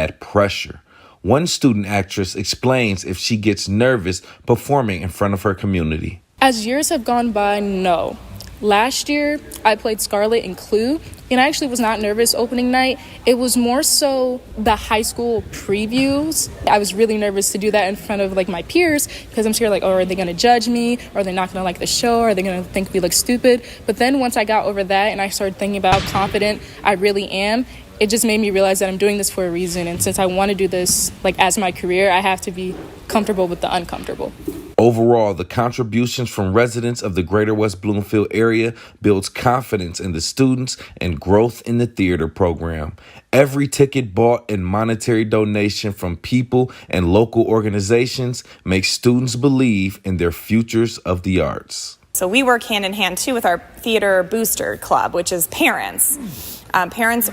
that pressure. One student actress explains if she gets nervous performing in front of her community. As years have gone by, no. Last year, I played Scarlett in Clue, and I actually was not nervous opening night. It was more so the high school previews. I was really nervous to do that in front of my peers because I'm scared are they going to judge me? Are they not going to like the show? Are they going to think we look stupid? But then once I got over that and I started thinking about how confident I really am, it just made me realize that I'm doing this for a reason. And since I want to do this as my career, I have to be comfortable with the uncomfortable. Overall, the contributions from residents of the Greater West Bloomfield area builds confidence in the students and growth in the theater program. Every ticket bought and monetary donation from people and local organizations makes students believe in their futures of the arts. So we work hand in hand, too, with our Theater Booster Club, which is parents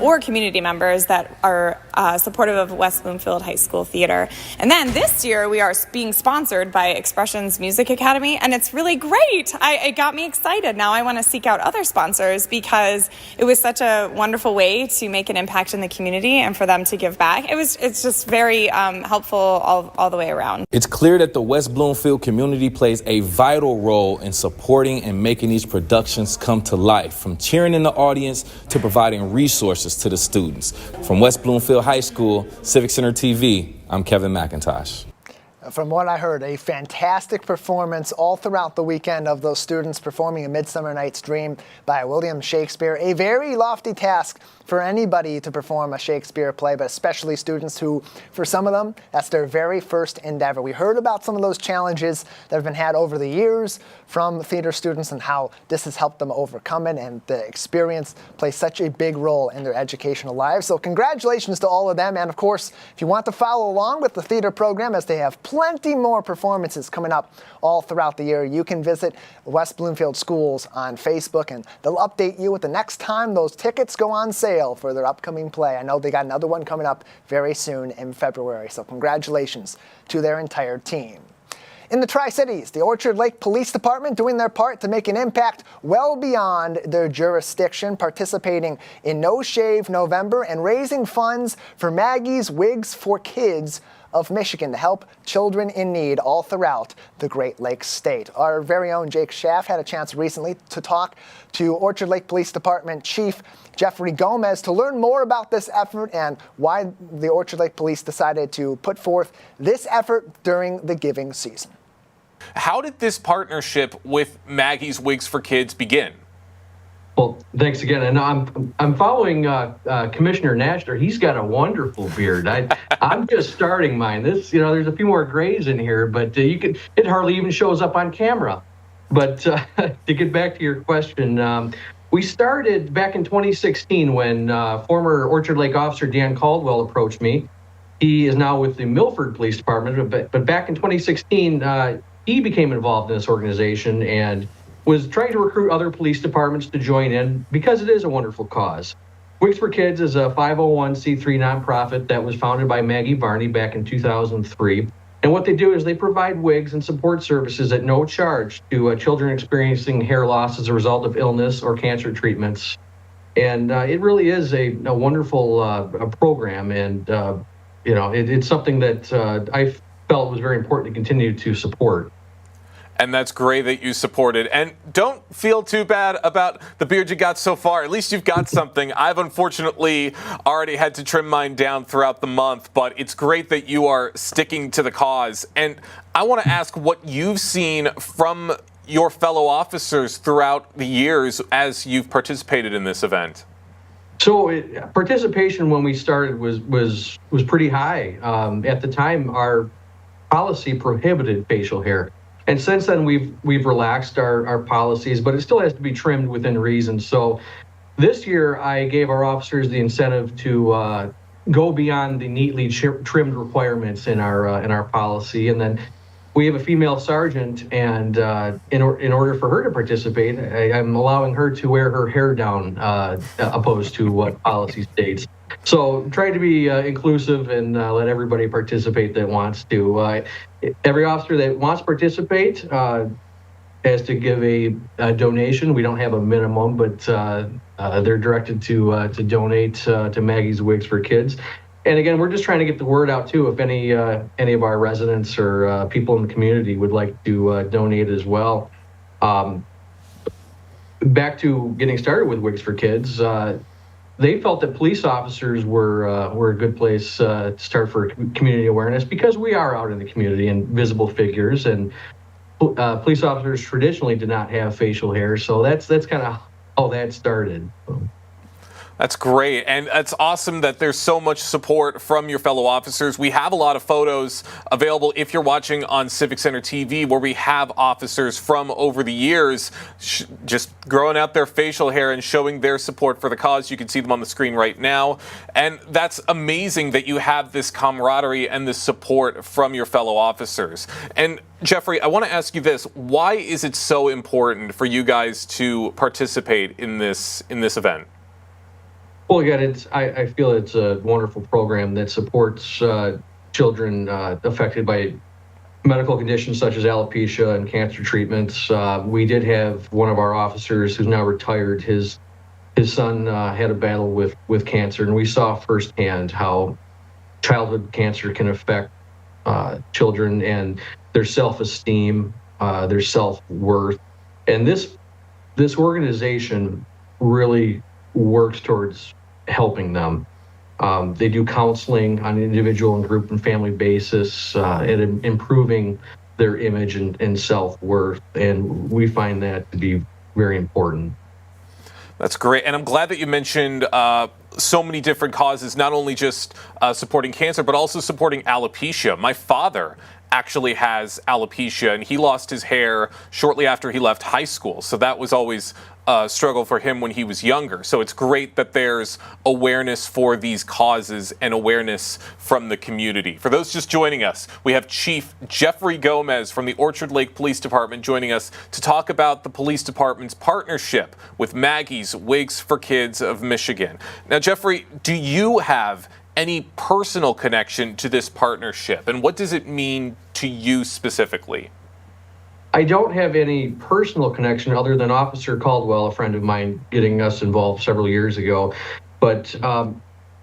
or community members that are supportive of West Bloomfield High School Theater. And then this year we are being sponsored by Expressions Music Academy, and it's really great. It got me excited. Now I want to seek out other sponsors because it was such a wonderful way to make an impact in the community and for them to give back. It's just very helpful all the way around. It's clear that the West Bloomfield community plays a vital role in supporting and making these productions come to life, from cheering in the audience to providing resources to the students. From West Bloomfield High School, Civic Center TV, I'm Kevin McIntosh. From what I heard, a fantastic performance all throughout the weekend of those students performing A Midsummer Night's Dream by William Shakespeare. A very lofty task for anybody to perform a Shakespeare play, but especially students who, for some of them, that's their very first endeavor. We heard about some of those challenges that have been had over the years from theater students and how this has helped them overcome it, and the experience plays such a big role in their educational lives. So congratulations to all of them. And of course, if you want to follow along with the theater program, as they have plenty more performances coming up all throughout the year, you can visit West Bloomfield Schools on Facebook, and they'll update you with the next time those tickets go on sale for their upcoming play. I know they got another one coming up very soon in February, so congratulations to their entire team. In the Tri-Cities, the Orchard Lake Police Department doing their part to make an impact well beyond their jurisdiction, participating in No Shave November and raising funds for Maggie's Wigs for Kids of Michigan to help children in need all throughout the Great Lakes state. Our very own Jake Schaff had a chance recently to talk to Orchard Lake Police Department Chief Jeffrey Gomez to learn more about this effort and why the Orchard Lake Police decided to put forth this effort during the giving season. How did this partnership with Maggie's Wigs for Kids begin? Well, thanks again. And I'm following Commissioner Nashner. He's got a wonderful beard. I'm just starting mine. There's a few more grays in here, but it hardly even shows up on camera. But to get back to your question, we started back in 2016 when former Orchard Lake officer Dan Caldwell approached me. He is now with the Milford Police Department, but back in 2016, he became involved in this organization and was trying to recruit other police departments to join in because it is a wonderful cause. Wigs for Kids is a 501c3 nonprofit that was founded by Maggie Varney back in 2003. And what they do is they provide wigs and support services at no charge to children experiencing hair loss as a result of illness or cancer treatments. And it really is a wonderful program. And, it's something that I felt was very important to continue to support. And that's great that you support it. And don't feel too bad about the beard you got so far. At least you've got something. I've unfortunately already had to trim mine down throughout the month, but it's great that you are sticking to the cause. And I want to ask what you've seen from your fellow officers throughout the years as you've participated in this event. So participation when we started was pretty high. At the time, our policy prohibited facial hair. And since then, we've relaxed our policies, but it still has to be trimmed within reason. So this year, I gave our officers the incentive to go beyond the neatly trimmed requirements in our policy. And then we have a female sergeant, and in order for her to participate, I'm allowing her to wear her hair down, opposed to what policy states. So try to be inclusive and let everybody participate that wants to. Every officer that wants to participate has to give a donation. We don't have a minimum, but they're directed to donate to Maggie's Wigs for Kids. And again, we're just trying to get the word out too. If any of our residents or people in the community would like to donate as well. Back to getting started with Wigs for Kids, they felt that police officers were a good place to start for community awareness because we are out in the community and visible figures, and police officers traditionally did not have facial hair, so that's kind of how that started. That's great. And it's awesome that there's so much support from your fellow officers. We have a lot of photos available if you're watching on Civic Center TV where we have officers from over the years just growing out their facial hair and showing their support for the cause. You can see them on the screen right now. And that's amazing that you have this camaraderie and this support from your fellow officers. And Jeffrey, I want to ask you this. Why is it so important for you guys to participate in this event? Well, again, I feel it's a wonderful program that supports children affected by medical conditions such as alopecia and cancer treatments. We did have one of our officers who's now retired. His son had a battle with cancer, and we saw firsthand how childhood cancer can affect children and their self-esteem, their self-worth. And this organization really works towards helping them. They do counseling on an individual and group and family basis, and improving their image and self-worth. And we find that to be very important. That's great. And I'm glad that you mentioned so many different causes, not only just supporting cancer, but also supporting alopecia. My father actually has alopecia, and he lost his hair shortly after he left high school. So that was always a struggle for him when he was younger. So it's great that there's awareness for these causes and awareness from the community. For those just joining us, we have Chief Jeffrey Gomez from the Orchard Lake Police Department joining us to talk about the police department's partnership with Maggie's Wigs for Kids of Michigan. Now, Jeffrey, do you have any personal connection to this partnership, and what does it mean to you specifically? I don't have any personal connection other than Officer Caldwell, a friend of mine, getting us involved several years ago. But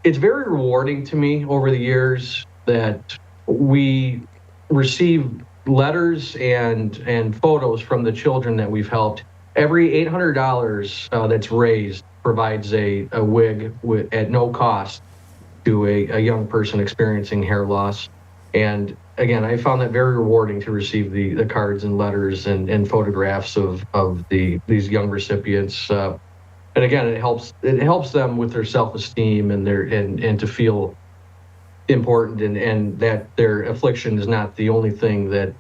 it's very rewarding to me over the years that we receive letters and photos from the children that we've helped. Every $800 that's raised provides a wig at no cost to a young person experiencing hair loss. And again, I found that very rewarding to receive the cards and letters and photographs of these young recipients. And again, it helps them with their self-esteem and to feel important and that their affliction is not the only thing that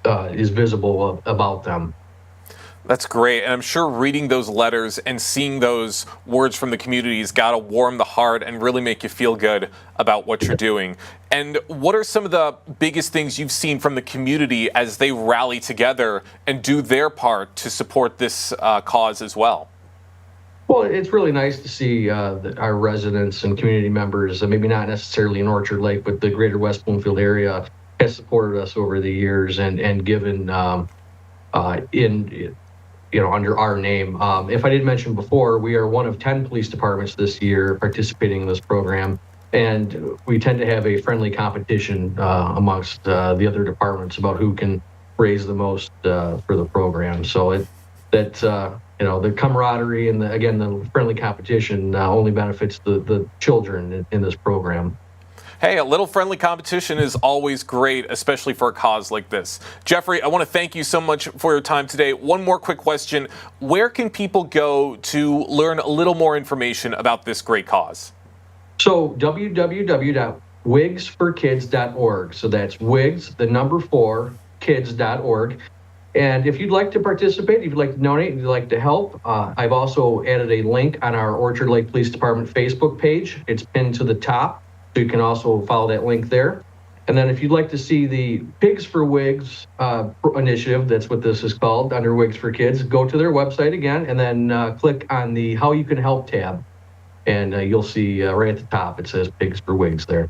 is visible about them. That's great. And I'm sure reading those letters and seeing those words from the community has got to warm the heart and really make you feel good about what you're doing. And what are some of the biggest things you've seen from the community as they rally together and do their part to support this cause as well? Well, it's really nice to see our residents and community members, maybe not necessarily in Orchard Lake, but the Greater West Bloomfield area has supported us over the years and given under our name. If I didn't mention before, we are one of 10 police departments this year participating in this program, and we tend to have a friendly competition amongst the other departments about who can raise the most for the program. So the camaraderie and the friendly competition only benefits the children in this program. Hey, a little friendly competition is always great, especially for a cause like this. Jeffrey, I want to thank you so much for your time today. One more quick question. Where can people go to learn a little more information about this great cause? So www.wigsforkids.org. So that's wigs, the number 4, kids.org. And if you'd like to participate, if you'd like to donate, if you'd like to help, I've also added a link on our Orchard Lake Police Department Facebook page. It's pinned to the top. So you can also follow that link there. And then if you'd like to see the Pigs for Wigs initiative, that's what this is called, under Wigs for Kids, go to their website again and then click on the How You Can Help tab. And you'll see right at the top, it says Pigs for Wigs there.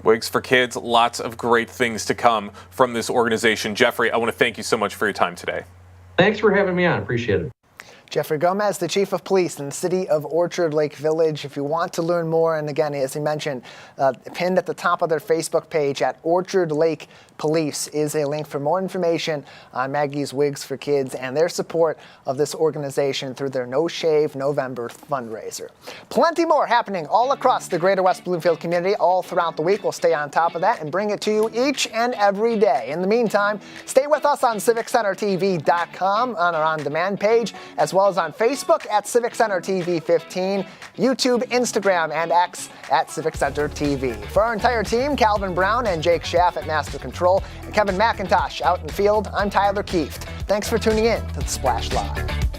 Wigs for Kids, lots of great things to come from this organization. Jeffrey, I want to thank you so much for your time today. Thanks for having me on. Appreciate it. Jeffrey Gomez, the Chief of Police in the city of Orchard Lake Village. If you want to learn more, and again, as he mentioned, pinned at the top of their Facebook page at Orchard Lake Police is a link for more information on Maggie's Wigs for Kids and their support of this organization through their No Shave November fundraiser. Plenty more happening all across the Greater West Bloomfield community all throughout the week. We'll stay on top of that and bring it to you each and every day. In the meantime, stay with us on CivicCenterTV.com on our on-demand page, as well as on Facebook at Civic Center TV 15, YouTube, Instagram, and X at Civic Center TV. For our entire team, Calvin Brown and Jake Schaff at Master Control, and Kevin McIntosh out in the field, I'm Tyler Kieft. Thanks for tuning in to The Splash Live.